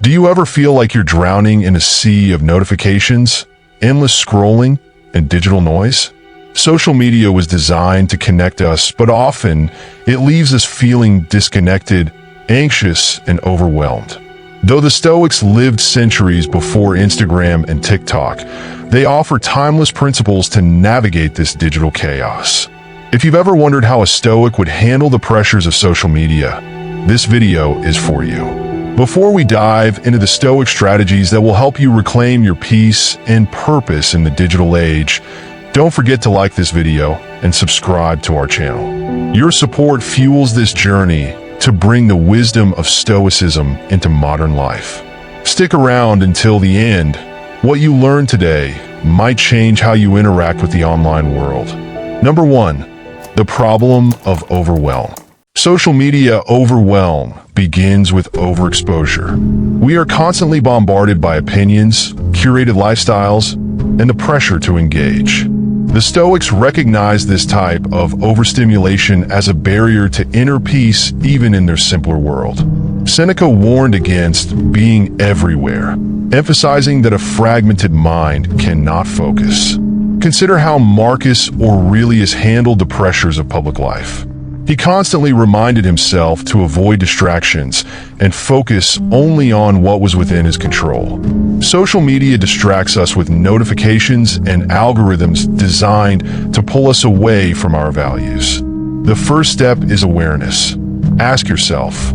Do you ever feel like you're drowning in a sea of notifications, endless scrolling, and digital noise? Social media was designed to connect us, but often it leaves us feeling disconnected, anxious, and overwhelmed. Though the Stoics lived centuries before Instagram and TikTok, they offer timeless principles to navigate this digital chaos. If you've ever wondered how a Stoic would handle the pressures of social media, this video is for you. Before we dive into the Stoic strategies that will help you reclaim your peace and purpose in the digital age, don't forget to like this video and subscribe to our channel. Your support fuels this journey to bring the wisdom of Stoicism into modern life. Stick around until the end. What you learn today might change how you interact with the online world. Number 1, the problem of overwhelm. Social media overwhelm begins with overexposure. We are constantly bombarded by opinions, curated lifestyles, and the pressure to engage. The Stoics recognize this type of overstimulation as a barrier to inner peace even in their simpler world. Seneca warned against being everywhere, emphasizing that a fragmented mind cannot focus. Consider how Marcus Aurelius handled the pressures of public life. He constantly reminded himself to avoid distractions and focus only on what was within his control. Social media distracts us with notifications and algorithms designed to pull us away from our values. The first step is awareness. Ask yourself,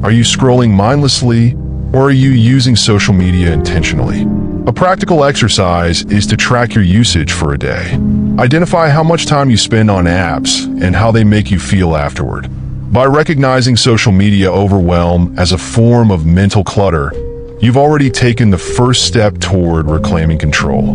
are you scrolling mindlessly or are you using social media intentionally? A practical exercise is to track your usage for a day. Identify how much time you spend on apps and how they make you feel afterward. By recognizing social media overwhelm as a form of mental clutter, you've already taken the first step toward reclaiming control.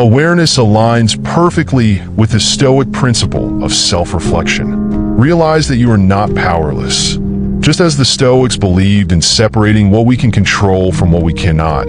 Awareness aligns perfectly with the Stoic principle of self-reflection. Realize that you are not powerless. Just as the Stoics believed in separating what we can control from what we cannot,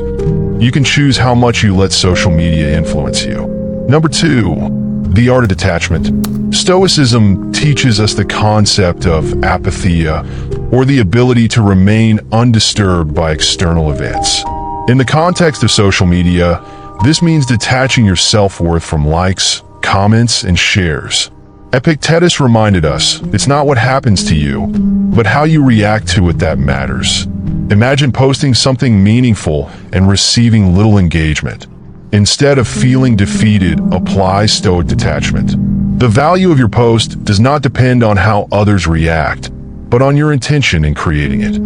you can choose how much you let social media influence you. Number 2, the art of detachment. Stoicism teaches us the concept of apatheia, or the ability to remain undisturbed by external events. In the context of social media, this means detaching your self-worth from likes, comments, and shares. Epictetus reminded us, it's not what happens to you, but how you react to it that matters. Imagine posting something meaningful and receiving little engagement. Instead of feeling defeated, apply Stoic detachment. The value of your post does not depend on how others react, but on your intention in creating it.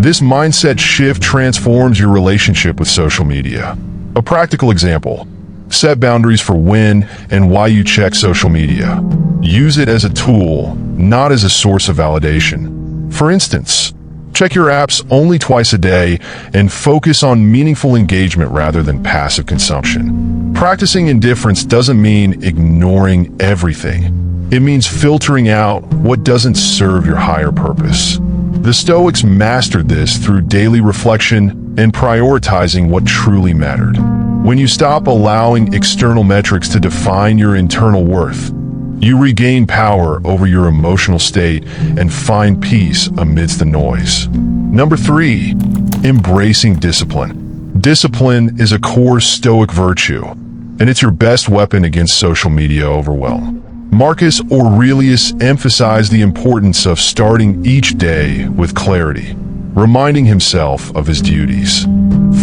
This mindset shift transforms your relationship with social media. A practical example: set boundaries for when and why you check social media. Use it as a tool, not as a source of validation. For instance, check your apps only twice a day and focus on meaningful engagement rather than passive consumption. Practicing indifference doesn't mean ignoring everything. It means filtering out what doesn't serve your higher purpose. The Stoics mastered this through daily reflection and prioritizing what truly mattered. When you stop allowing external metrics to define your internal worth, you regain power over your emotional state and find peace amidst the noise. Number 3, embracing discipline. Discipline is a core Stoic virtue, and it's your best weapon against social media overwhelm. Marcus Aurelius emphasized the importance of starting each day with clarity, reminding himself of his duties.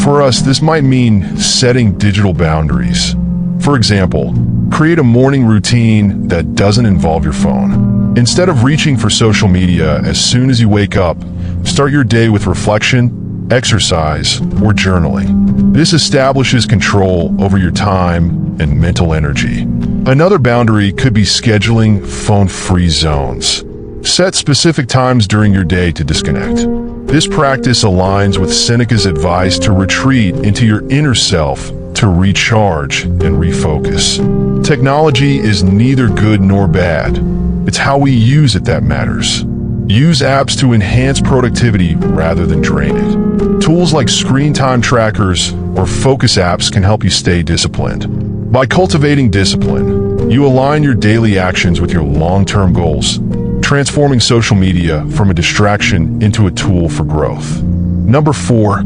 For us, this might mean setting digital boundaries. For example, create a morning routine that doesn't involve your phone. Instead of reaching for social media as soon as you wake up, start your day with reflection, exercise, or journaling. This establishes control over your time and mental energy. Another boundary could be scheduling phone-free zones. Set specific times during your day to disconnect. This practice aligns with Seneca's advice to retreat into your inner self to recharge and refocus. Technology is neither good nor bad. It's how we use it that matters. Use apps to enhance productivity rather than drain it. Tools like screen time trackers or focus apps can help you stay disciplined. By cultivating discipline, you align your daily actions with your long-term goals, transforming social media from a distraction into a tool for growth. Number 4,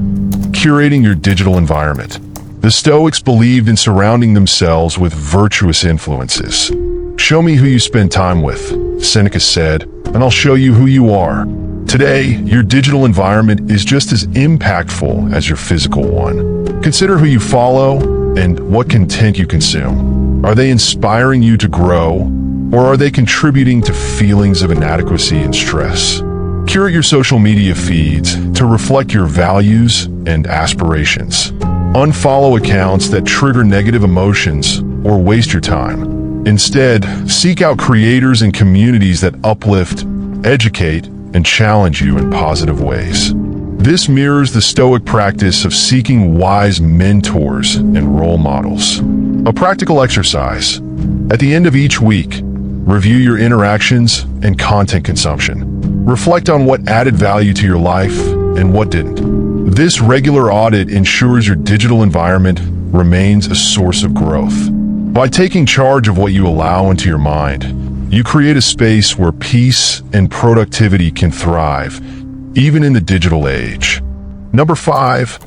curating your digital environment. The Stoics believed in surrounding themselves with virtuous influences. "Show me who you spend time with," Seneca said, "and I'll show you who you are." Today, your digital environment is just as impactful as your physical one. Consider who you follow and what content you consume. Are they inspiring you to grow, or are they contributing to feelings of inadequacy and stress? Curate your social media feeds to reflect your values and aspirations. Unfollow accounts that trigger negative emotions or waste your time. Instead, seek out creators and communities that uplift, educate, and challenge you in positive ways. This mirrors the Stoic practice of seeking wise mentors and role models. A practical exercise. At the end of each week, review your interactions and content consumption. Reflect on what added value to your life and what didn't. This regular audit ensures your digital environment remains a source of growth. By taking charge of what you allow into your mind, you create a space where peace and productivity can thrive, even in the digital age. Number 5,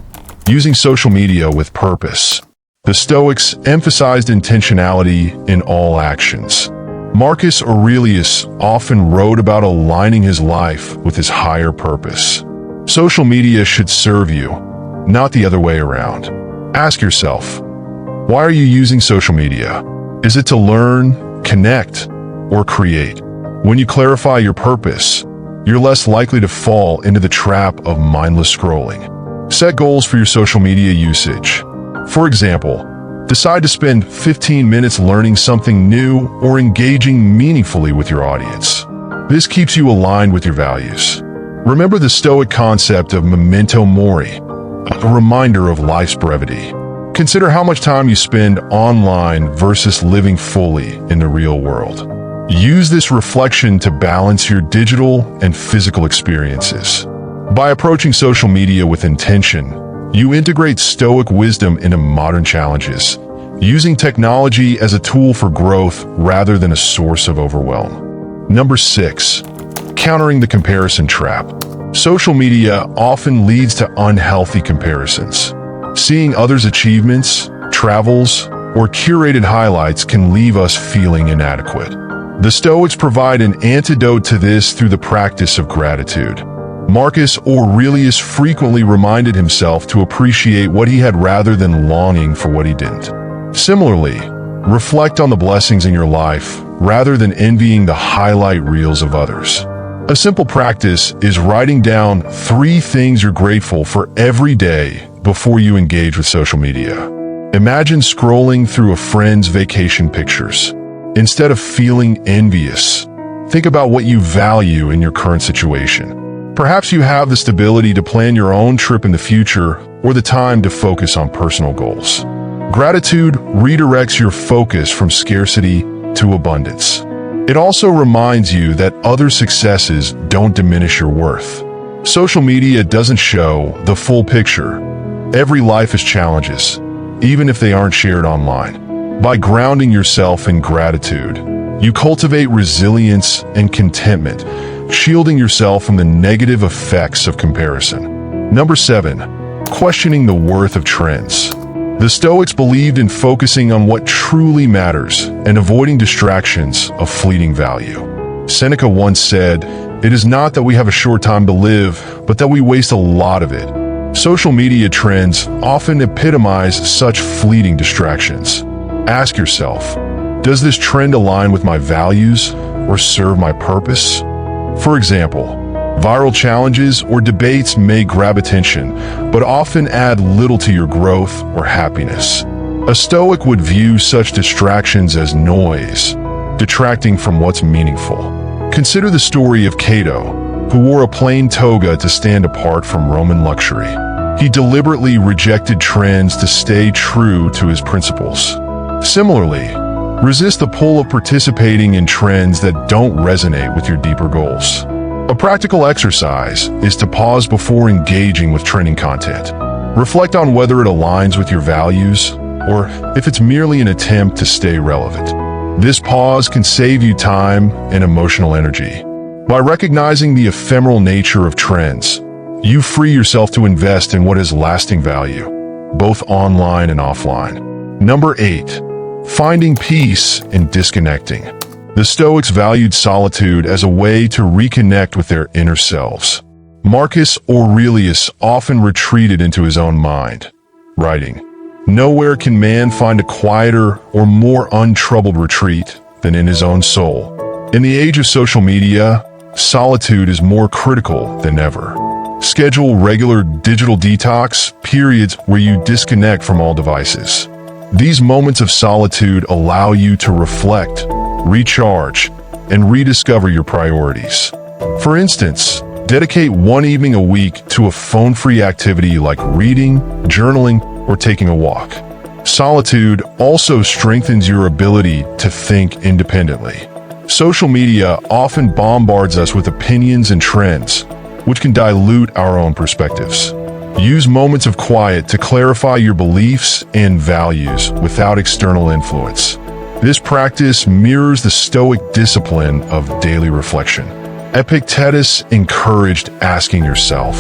using social media with purpose. The Stoics emphasized intentionality in all actions. Marcus Aurelius often wrote about aligning his life with his higher purpose. Social media should serve you, not the other way around. Ask yourself, why are you using social media? Is it to learn, connect, or create? When you clarify your purpose, you're less likely to fall into the trap of mindless scrolling. Set goals for your social media usage. For example, decide to spend 15 minutes learning something new or engaging meaningfully with your audience. This keeps you aligned with your values. Remember the Stoic concept of memento mori, a reminder of life's brevity. Consider how much time you spend online versus living fully in the real world. Use this reflection to balance your digital and physical experiences. By approaching social media with intention, you integrate Stoic wisdom into modern challenges, using technology as a tool for growth rather than a source of overwhelm. Number 6, countering the comparison trap. Social media often leads to unhealthy comparisons. Seeing others' achievements, travels, or curated highlights can leave us feeling inadequate. The Stoics provide an antidote to this through the practice of gratitude. Marcus Aurelius frequently reminded himself to appreciate what he had rather than longing for what he didn't. Similarly, reflect on the blessings in your life rather than envying the highlight reels of others. A simple practice is writing down 3 things you're grateful for every day before you engage with social media. Imagine scrolling through a friend's vacation pictures. Instead of feeling envious, think about what you value in your current situation. Perhaps you have the stability to plan your own trip in the future or the time to focus on personal goals. Gratitude redirects your focus from scarcity to abundance. It also reminds you that other successes don't diminish your worth. Social media doesn't show the full picture. Every life has challenges, even if they aren't shared online. By grounding yourself in gratitude, you cultivate resilience and contentment, shielding yourself from the negative effects of comparison. Number 7, questioning the worth of trends. The Stoics believed in focusing on what truly matters and avoiding distractions of fleeting value. Seneca once said, "It is not that we have a short time to live, but that we waste a lot of it." Social media trends often epitomize such fleeting distractions. Ask yourself, does this trend align with my values or serve my purpose? For example, viral challenges or debates may grab attention, but often add little to your growth or happiness. A Stoic would view such distractions as noise, detracting from what's meaningful. Consider the story of Cato, who wore a plain toga to stand apart from Roman luxury. He deliberately rejected trends to stay true to his principles. Similarly, resist the pull of participating in trends that don't resonate with your deeper goals. A practical exercise is to pause before engaging with trending content. Reflect on whether it aligns with your values or if it's merely an attempt to stay relevant. This pause can save you time and emotional energy. By recognizing the ephemeral nature of trends, You free yourself to invest in what has lasting value, both online and offline. Number 8. Finding peace in disconnecting. The Stoics valued solitude as a way to reconnect with their inner selves. Marcus Aurelius often retreated into his own mind, writing, "Nowhere can man find a quieter or more untroubled retreat than in his own soul." In the age of social media, solitude is more critical than ever. Schedule regular digital detox periods where you disconnect from all devices. These moments of solitude allow you to reflect, recharge, and rediscover your priorities. For instance, dedicate one evening a week to a phone-free activity like reading, journaling, or taking a walk. Solitude also strengthens your ability to think independently. Social media often bombards us with opinions and trends, which can dilute our own perspectives. Use moments of quiet to clarify your beliefs and values without external influence. This practice mirrors the Stoic discipline of daily reflection. Epictetus encouraged asking yourself,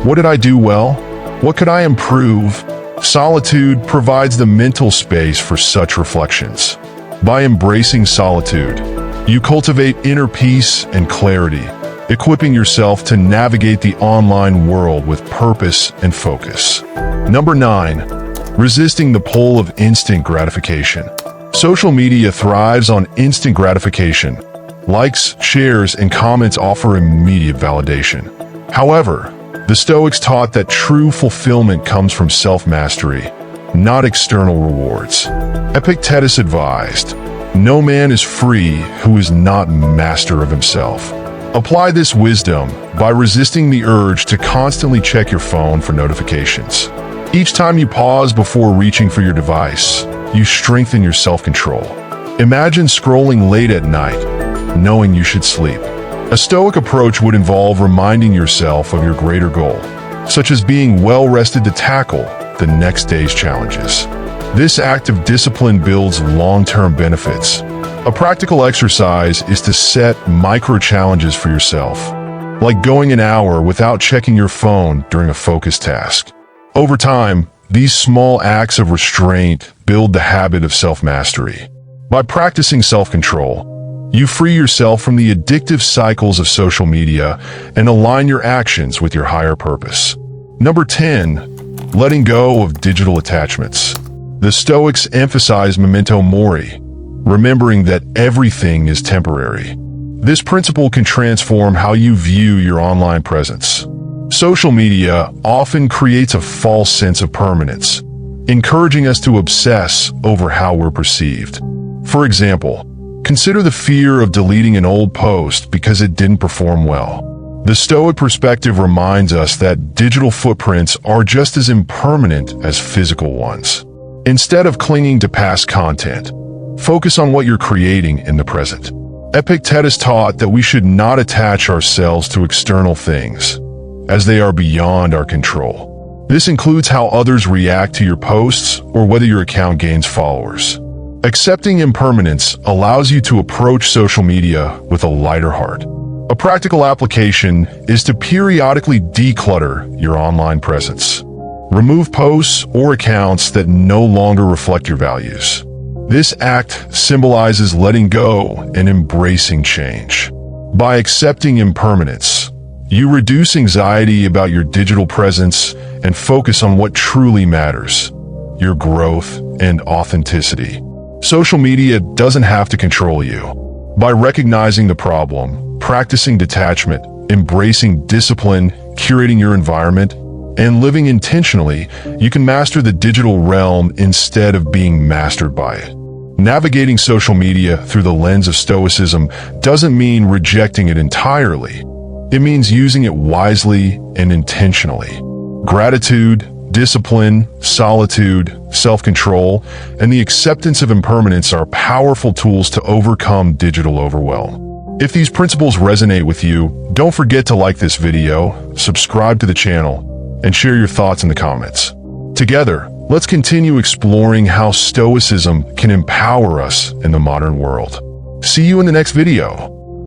"What did I do well? What could I improve?" Solitude provides the mental space for such reflections. By embracing solitude, you cultivate inner peace and clarity, equipping yourself to navigate the online world with purpose and focus. Number 9. Resisting the pull of instant gratification. Social media thrives on instant gratification. Likes, shares, and comments offer immediate validation. However, the Stoics taught that true fulfillment comes from self-mastery, not external rewards. Epictetus advised, "No man is free who is not master of himself." Apply this wisdom by resisting the urge to constantly check your phone for notifications. Each time you pause before reaching for your device, you strengthen your self-control. Imagine scrolling late at night, knowing you should sleep. A Stoic approach would involve reminding yourself of your greater goal, such as being well-rested to tackle the next day's challenges. This act of discipline builds long-term benefits. A practical exercise is to set micro-challenges for yourself, like going an hour without checking your phone during a focused task. Over time, these small acts of restraint build the habit of self-mastery. By practicing self-control, you free yourself from the addictive cycles of social media and align your actions with your higher purpose. Number 10. Letting go of digital attachments. The Stoics emphasize memento mori, remembering that everything is temporary. This principle can transform how you view your online presence. Social media often creates a false sense of permanence, encouraging us to obsess over how we're perceived. For example, consider the fear of deleting an old post because it didn't perform well. The Stoic perspective reminds us that digital footprints are just as impermanent as physical ones. Instead of clinging to past content, focus on what you're creating in the present. Epictetus taught that we should not attach ourselves to external things, as they are beyond our control. This includes how others react to your posts or whether your account gains followers. Accepting impermanence allows you to approach social media with a lighter heart. A practical application is to periodically declutter your online presence. Remove posts or accounts that no longer reflect your values. This act symbolizes letting go and embracing change. By accepting impermanence, you reduce anxiety about your digital presence and focus on what truly matters, your growth and authenticity. Social media doesn't have to control you. By recognizing the problem, practicing detachment, embracing discipline, curating your environment, and living intentionally, you can master the digital realm instead of being mastered by it. Navigating social media through the lens of Stoicism doesn't mean rejecting it entirely. It means using it wisely and intentionally. Gratitude, discipline, solitude, self-control, and the acceptance of impermanence are powerful tools to overcome digital overwhelm. If these principles resonate with you, don't forget to like this video, subscribe to the channel, and share your thoughts in the comments. Together, let's continue exploring how Stoicism can empower us in the modern world. See you in the next video.